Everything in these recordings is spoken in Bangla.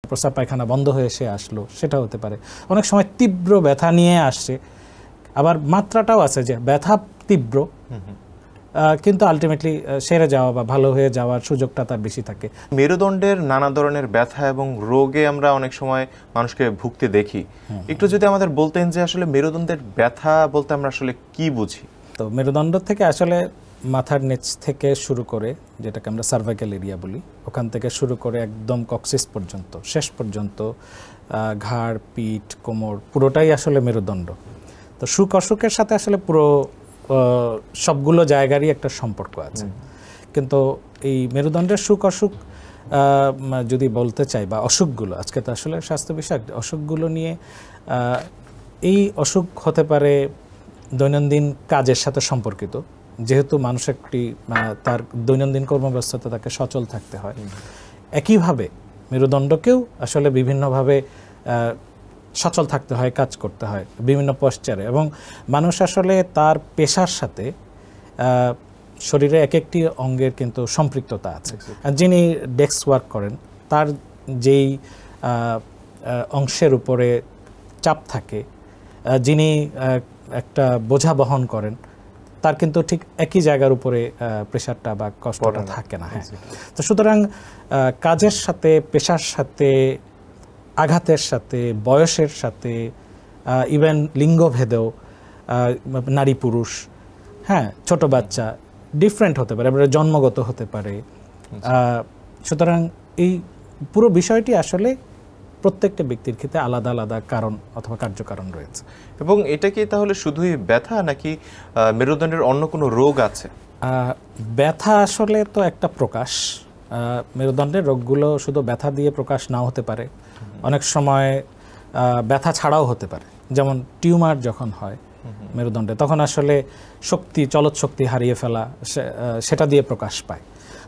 প্রস্রাব পায়খানা বন্ধ হয়ে সে আসলো, সেটা হতে পারে। অনেক সময় তীব্র ব্যথা নিয়ে আসছে, আবার মাত্রাটাও আছে যে ব্যথা তীব্র কিন্তু আলটিমেটলি সেরে যাওয়া বা ভালো হয়ে যাওয়ার সুযোগটা তার বেশি থাকে। মেরুদণ্ডের নানা ধরনের ব্যথা এবং রোগে আমরা অনেক সময় মানুষকে ভুগতে দেখি। একটু যদি আমাদের বলতেন যে আসলে মেরুদণ্ডের ব্যথা বলতে আমরা আসলে কি বুঝি? তো মেরুদণ্ড থেকে আসলে মাথার নিচ থেকে শুরু করে, যেটাকে আমরা সার্ভাইকাল এরিয়া বলি, ওখান থেকে শুরু করে একদম কক্সিস পর্যন্ত, শেষ পর্যন্ত ঘাড়, পিঠ, কোমর পুরোটাই আসলে মেরুদণ্ড। তো সুখ অসুখের সাথে আসলে পুরো সবগুলো জায়গারই একটা সম্পর্ক আছে। কিন্তু এই মেরুদণ্ডের সুখ অসুখ যদি বলতে চাই, বা অসুখগুলো, আজকে তো আসলে স্বাস্থ্য বিষয়ক অসুখগুলো নিয়ে, এই অসুখ হতে পারে দৈনন্দিন কাজের সাথে সম্পর্কিত, যেহেতু মানুষ একটি তার দৈনন্দিন কর্মব্যস্ততা তাকে সচল থাকতে হয়। একইভাবে মেরুদণ্ডকেও আসলে বিভিন্নভাবে সচল থাকতে হয়, কাজ করতে হয় বিভিন্ন পশ্চারে, এবং মানুষ আসলে তার পেশার সাথে শরীরে এক একটি অঙ্গের কিন্তু সম্পৃক্ততা আছে। যিনি ডেস্ক ওয়ার্ক করেন, তার যেই অংশের উপরে চাপ থাকে, যিনি একটা বোঝা বহন করেন, তার কিন্তু ঠিক একই জায়গার উপরে প্রেশারটা বা কষ্টটা থাকে না। হ্যাঁ, তো সুতরাং কাজের সাথে, পেশার সাথে, আঘাতের সাথে, বয়সের সাথে, ইভেন লিঙ্গভেদেও, নারী পুরুষ, হ্যাঁ, ছোট বাচ্চা, ডিফারেন্ট হতে পারে, জন্মগত হতে পারে। সুতরাং এই পুরো বিষয়টি আসলে প্রত্যেকটা ব্যক্তির ক্ষেত্রে আলাদা আলাদা কারণ অথবা কার্যকারণ রয়েছে। এবং এটা কি তাহলে শুধুই ব্যথা, নাকি মেরুদণ্ডের অন্য কোনো রোগ আছে? ব্যথা আসলে তো একটা প্রকাশ। মেরুদণ্ডের রোগগুলো শুধু ব্যথা দিয়ে প্রকাশ নাও হতে পারে, অনেক সময় ব্যথা ছাড়াও হতে পারে। যেমন টিউমার যখন হয় মেরুদণ্ডে, তখন আসলে শক্তি, চলৎ শক্তি হারিয়ে ফেলা, সেটা দিয়ে প্রকাশ পায়।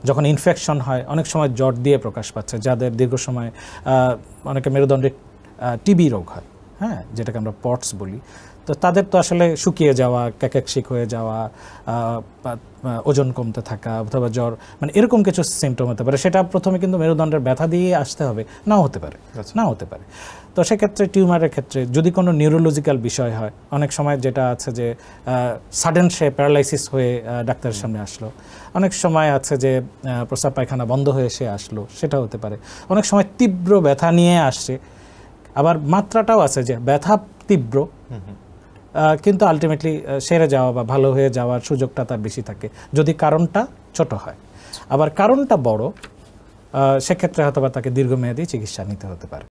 যখন ইনফেকশন হয়, অনেক সময় জ্বর দিয়ে প্রকাশ পাচ্ছে, যাদের দীর্ঘ সময় অনেকে মেরুদণ্ডে টিবি রোগ হয়, হ্যাঁ, যেটাকে আমরা পটস বলি। তো তাদের তো আসলে শুকিয়ে যাওয়া, ক্যাকেকশিক হয়ে যাওয়া, ওজন কমতে থাকা অথবা জ্বর, মানে এরকম কিছু সিমটম হতে পারে। সেটা প্রথমে কিন্তু মেরুদণ্ডের ব্যথা দিয়ে আসতে হবে, নাও হতে পারে, নাও হতে পারে। তো সেক্ষেত্রে টিউমারের ক্ষেত্রে যদি কোনো নিউরোলজিক্যাল বিষয় হয়, অনেক সময় যেটা আছে যে সাডেন সে প্যারালাইসিস হয়ে ডাক্তারের সামনে আসলো, অনেক সময় আছে যে প্রস্রাব পায়খানা বন্ধ হয়ে সে আসলো, সেটা হতে পারে। অনেক সময় তীব্র ব্যথা নিয়ে আসছে, আবার মাত্রাটাও আছে যে ব্যথা তীব্র কিন্তু আলটিমেটলি সেরে যাওয়া বা ভালো হয়ে যাওয়ার সুযোগটা তার বেশি থাকে যদি কারণটা ছোট হয়। আবার কারণটা বড়, সেক্ষেত্রে হয়তো বা তাকে দীর্ঘমেয়াদী চিকিৎসা নিতে হতে পারে।